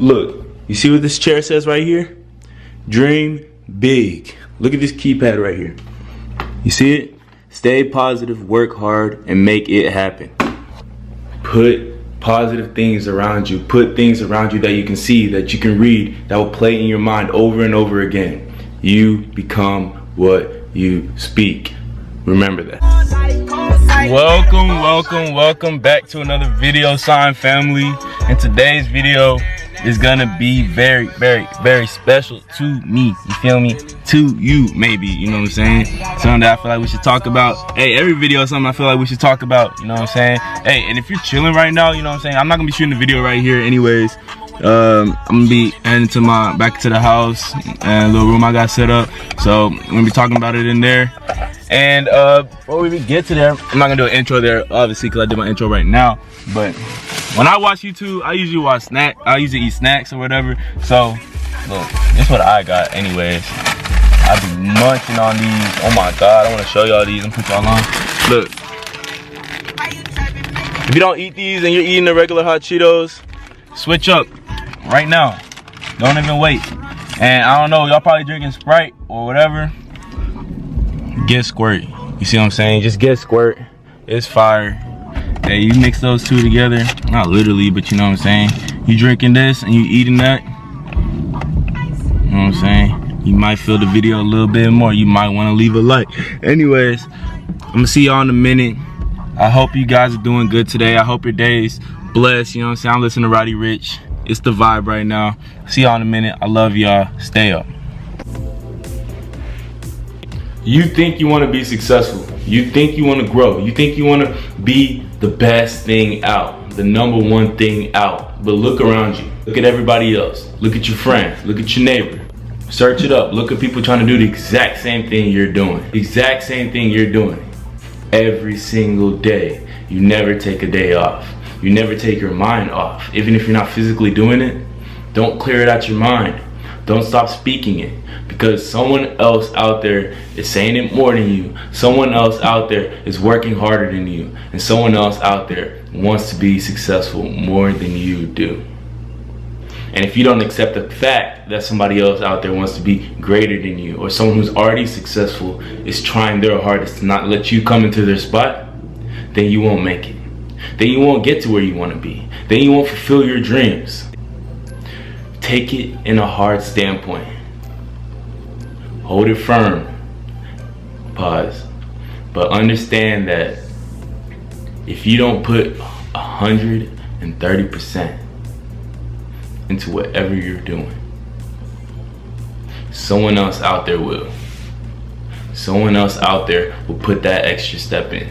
Look, you see what this chair says right here? Dream big. Look at this keypad right here. You see it? Stay positive, work hard, and make it happen. Put positive things around you. Put things around you that you can see, that you can read, that will play in your mind over and over again. You become what you speak. Remember that. Welcome back to another video, Sign family. And today's video is gonna be very special to me. You feel me? To you, maybe. You know what I'm saying? Something that I feel like we should talk about. Hey, every video is something I feel like we should talk about. You know what I'm saying? Hey, and if you're chilling right now, you know what I'm saying? I'm not gonna be shooting the video right here anyways. I'm gonna be heading to back to the house and a little room I got set up. So I'm gonna be talking about it in there. And before we even get to there, I'm not gonna do an intro there, obviously, because I did my intro right now. But when I watch YouTube, I usually eat snacks or whatever. So look, this is what I got anyways. I be munching on these. Oh my god, I want to show y'all these and put y'all on. Look, if you don't eat these and you're eating the regular hot Cheetos, switch up right now. Don't even wait. And I don't know, y'all probably drinking Sprite or whatever. Get Squirt. You see what I'm saying? Just get Squirt. It's fire. Hey, you mix those two together. Not literally, but you know what I'm saying? You drinking this and you eating that. You know what I'm saying? You might feel the video a little bit more. You might want to leave a like. Anyways, I'm gonna see y'all in a minute. I hope you guys are doing good today. I hope your day's blessed. You know what I'm saying? I'm listening to Roddy Ricch. It's the vibe right now. See y'all in a minute. I love y'all. Stay up. You think you want to be successful. You think you want to grow. You think you want to be the best thing out, the number one thing out. But look around you. Look at everybody else. Look at your friends. Look at your neighbor. Search it up. Look at people trying to do the exact same thing you're doing. The exact same thing you're doing. Every single day. You never take a day off. You never take your mind off. Even if you're not physically doing it, don't clear it out your mind. Don't stop speaking it, because someone else out there is saying it more than you. Someone else out there is working harder than you. And someone else out there wants to be successful more than you do. And if you don't accept the fact that somebody else out there wants to be greater than you, or someone who's already successful is trying their hardest to not let you come into their spot, then you won't make it. Then you won't get to where you want to be. Then you won't fulfill your dreams. Take it in a hard standpoint. Hold it firm. Pause. But understand that if you don't put 130% into whatever you're doing, someone else out there will. Someone else out there will put that extra step in,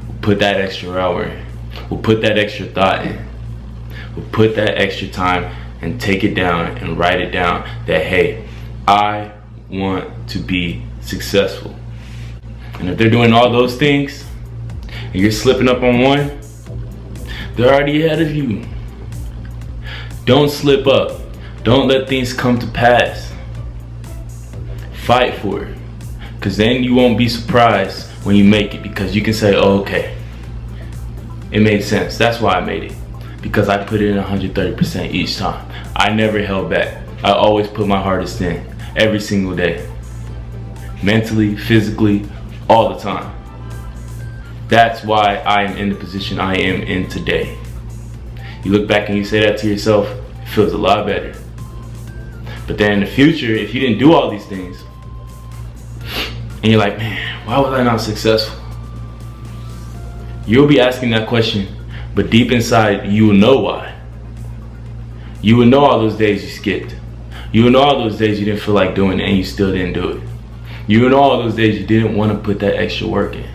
will put that extra hour in, will put that extra thought in, will put that extra time and take it down and write it down that, hey, I want to be successful. And if they're doing all those things and you're slipping up on one, they're already ahead of you. Don't slip up. Don't let things come to pass. Fight for it, because then you won't be surprised when you make it, because you can say, oh, okay, it made sense. That's why I made it. Because I put it in 130% each time. I never held back. I always put my hardest in every single day. Mentally, physically, all the time. That's why I am in the position I am in today. You look back and you say that to yourself, it feels a lot better. But then in the future, if you didn't do all these things, and you're like, man, why was I not successful? You'll be asking that question. But deep inside, you will know why. You will know all those days you skipped. You will know all those days you didn't feel like doing it and you still didn't do it. You will know all those days you didn't want to put that extra work in.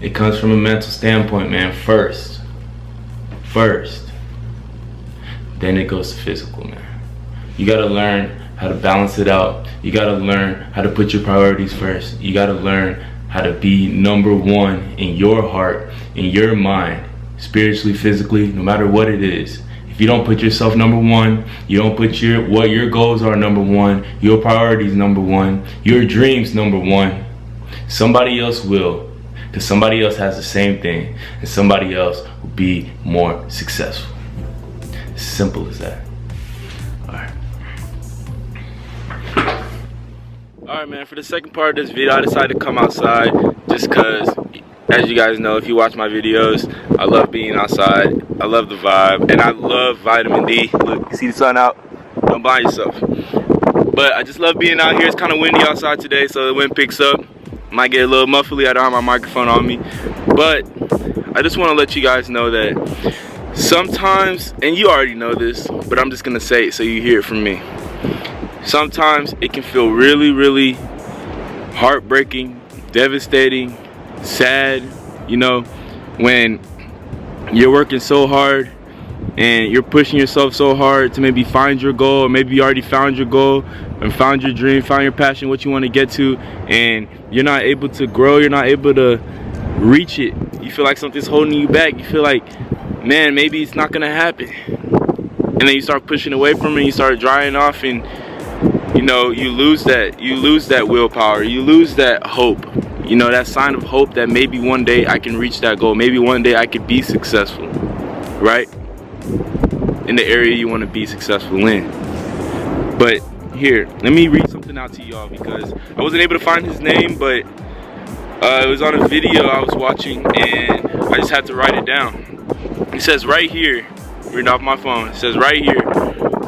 It comes from a mental standpoint, man, first. Then it goes to physical, man. You gotta learn how to balance it out. You gotta learn how to put your priorities first. You gotta learn how to be number one in your heart, in your mind, spiritually, physically, no matter what it is. If you don't put yourself number one, you don't put what your goals are number one, your priorities number one, your dreams number one, somebody else will, because somebody else has the same thing, and somebody else will be more successful. Simple as that. Alright man, for the second part of this video, I decided to come outside just because, as you guys know, if you watch my videos, I love being outside. I love the vibe, and I love vitamin D. Look, you see the sun out? Don't blind yourself. But I just love being out here. It's kind of windy outside today, so the wind picks up. Might get a little muffly. I don't have my microphone on me. But I just want to let you guys know that sometimes, and you already know this, but I'm just going to say it so you hear it from me. Sometimes it can feel really, really heartbreaking, devastating, sad, you know, when you're working so hard and you're pushing yourself so hard to maybe find your goal, or maybe you already found your goal and found your dream, found your passion, what you want to get to, and you're not able to grow, you're not able to reach it. You feel like something's holding you back. You feel like, man, maybe it's not gonna happen. And then you start pushing away from it, you start drying off, and you know, you lose that willpower, you lose that hope, you know, that sign of hope that maybe one day I can reach that goal, maybe one day I could be successful, right? In the area you want to be successful in. But here, let me read something out to y'all, because I wasn't able to find his name, but it was on a video I was watching and I just had to write it down. It says right here, read off my phone, it says right here,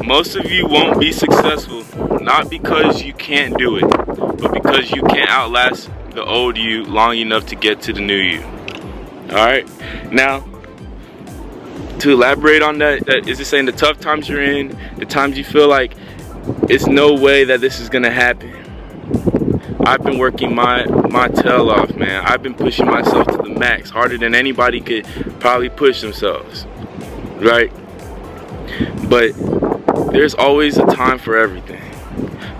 most of you won't be successful, not because you can't do it, but because you can't outlast the old you long enough to get to the new you. Alright, now to elaborate on that is just saying the tough times you're in, the times you feel like it's no way that this is gonna happen. I've been working my tail off, man. I've been pushing myself to the max, harder than anybody could probably push themselves, right? But there's always a time for everything.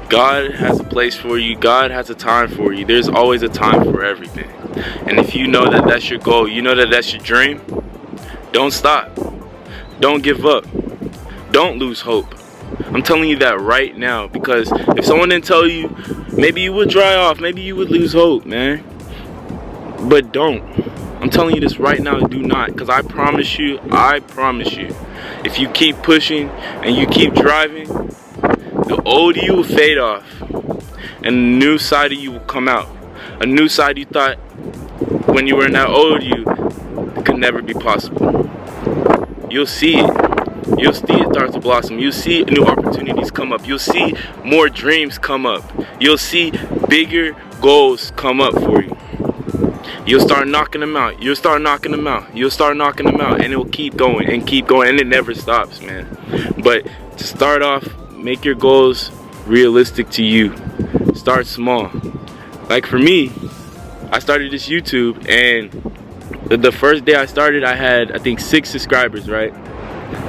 God has a place for you. God has a time for you. There's always a time for everything. And if you know that that's your goal, you know that that's your dream, don't stop. Don't give up. Don't lose hope. I'm telling you that right now, because if someone didn't tell you, maybe you would dry off, maybe you would lose hope, man. But don't. I'm telling you this right now, do not, because I promise you, if you keep pushing and you keep driving, the old you will fade off and a new side of you will come out. A new side you thought when you were in that old you could never be possible. You'll see it. You'll see it start to blossom. You'll see new opportunities come up. You'll see more dreams come up. You'll see bigger goals come up for you. You'll start knocking them out. You'll start knocking them out. You'll start knocking them out, and it will keep going and keep going, and it never stops, man. But to start off, make your goals realistic to you. Start small. Like for me, I started this YouTube, and the first day I started, I had, I think, 6 subscribers, right?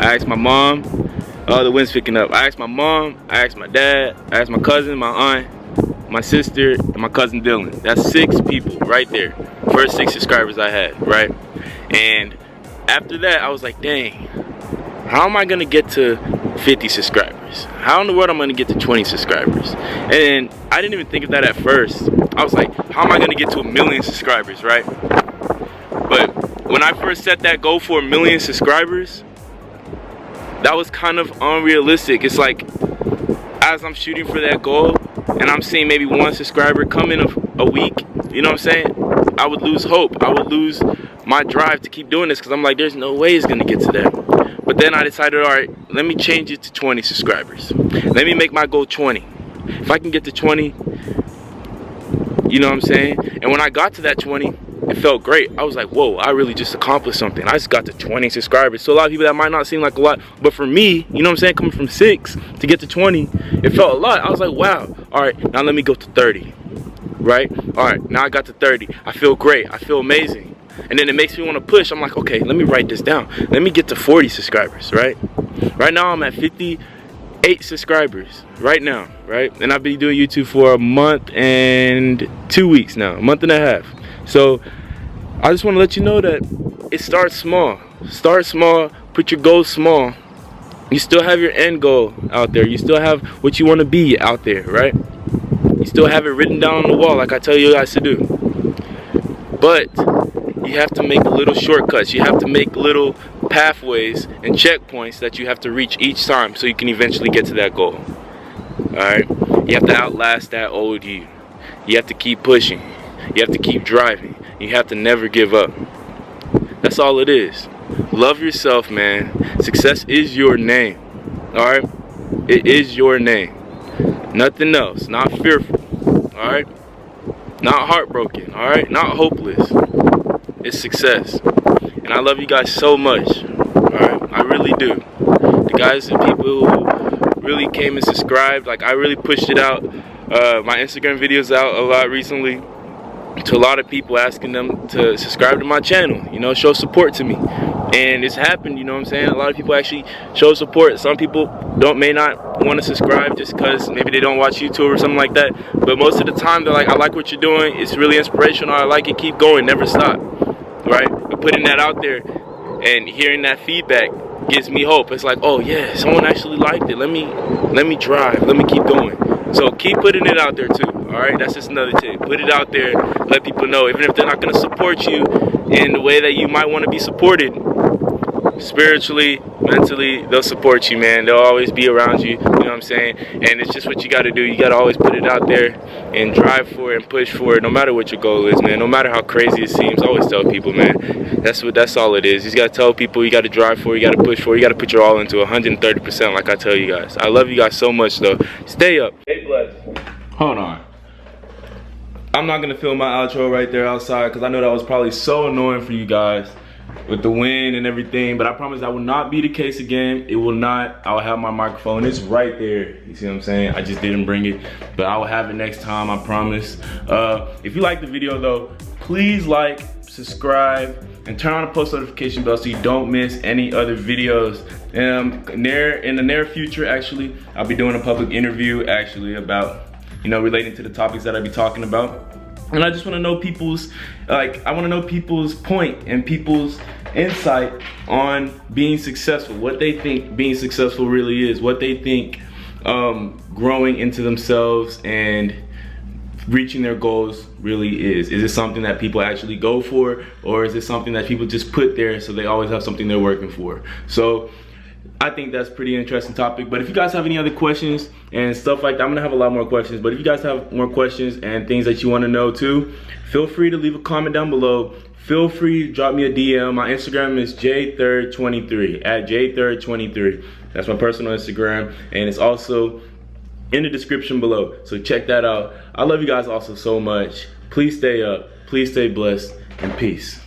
I asked my mom, oh, the wind's picking up. I asked my mom, I asked my dad, I asked my cousin, my aunt, my sister, and my cousin Dylan. That's 6 people right there. First 6 subscribers I had, right? And after that, I was like, dang, how am I gonna get to 50 subscribers? How in the world am I gonna get to 20 subscribers? And I didn't even think of that at first. I was like, how am I gonna get to 1,000,000 subscribers, right? But when I first set that goal for 1,000,000 subscribers, that was kind of unrealistic. It's like, as I'm shooting for that goal and I'm seeing maybe 1 subscriber come in a week, you know what I'm saying? I would lose hope. I would lose my drive to keep doing this, because I'm like, there's no way it's gonna get to that. But then I decided, all right, let me change it to 20 subscribers. Let me make my goal 20. If I can get to 20, you know what I'm saying? And when I got to that 20, it felt great. I was like, whoa, I really just accomplished something. I just got to 20 subscribers. So a lot of people, that might not seem like a lot, but for me, you know what I'm saying, coming from 6 to get to 20, it felt a lot. I was like, wow. All right, now let me go to 30, right? All right, now I got to 30. I feel great. I feel amazing. And then it makes me want to push. I'm like, okay, let me write this down. Let me get to 40 subscribers, right? Right now I'm at 58 subscribers right now, right? And I've been doing YouTube for a month and 2 weeks now, a month and a half. So I just want to let you know that it starts small. Start small, put your goals small. You still have your end goal out there. You still have what you want to be out there, right? You still have it written down on the wall like I tell you guys to do. But you have to make little shortcuts. You have to make little pathways and checkpoints that you have to reach each time so you can eventually get to that goal. Alright? You have to outlast that old you. You have to keep pushing. You have to keep driving. You have to never give up. That's all it is. Love yourself, man. Success is your name. Alright? It is your name. Nothing else. Not fearful. Alright? Not heartbroken. Alright? Not hopeless. It's success. And I love you guys so much. Alright? I really do. The guys and people who really came and subscribed, like, I really pushed it out. My Instagram videos out a lot recently to a lot of people, asking them to subscribe to my channel, you know, show support to me. And it's happened, you know what I'm saying? A lot of people actually show support. Some people may not want to subscribe just because maybe they don't watch YouTube or something like that. But most of the time they're like, I like what you're doing. It's really inspirational. I like it. Keep going. Never stop. Right? But putting that out there and hearing that feedback gives me hope. It's like, oh yeah, someone actually liked it. Let me drive. Let me keep going. So keep putting it out there too. Alright, that's just another tip. Put it out there, let people know. Even if they're not going to support you in the way that you might want to be supported, spiritually, mentally, they'll support you, man. They'll always be around you, you know what I'm saying? And it's just what you got to do. You got to always put it out there and drive for it and push for it, no matter what your goal is, man. No matter how crazy it seems, always tell people, man. That's all it is. You got to tell people, you got to drive for it, you got to push for it, you got to put your all into 130%, like I tell you guys. I love you guys so much, though. Stay up. Stay blessed. Hold on. I'm not going to film my outro right there outside because I know that was probably so annoying for you guys with the wind and everything, but I promise that will not be the case again. It will not. I'll have my microphone. It's right there. You see what I'm saying? I just didn't bring it, but I will have it next time, I promise. If you like the video though, please like, subscribe, and turn on the post notification bell so you don't miss any other videos. In the near future, actually, I'll be doing a public interview actually about, you know, relating to the topics that I'll be talking about. And I just want to know people's, I want to know people's point and people's insight on being successful, what they think being successful really is, what they think growing into themselves and reaching their goals really is. Is it something that people actually go for, or is it something that people just put there so they always have something they're working for? So I think that's a pretty interesting topic. But if you guys have any other questions and stuff like that, I'm gonna have a lot more questions, but if you guys have more questions and things that you want to know too, feel free to leave a comment down below. Feel free to drop me a DM. My Instagram is jthird23, at jthird23. That's my personal Instagram, and it's also in the description below, so check that out. I love you guys also so much. Please stay up, please stay blessed, and peace.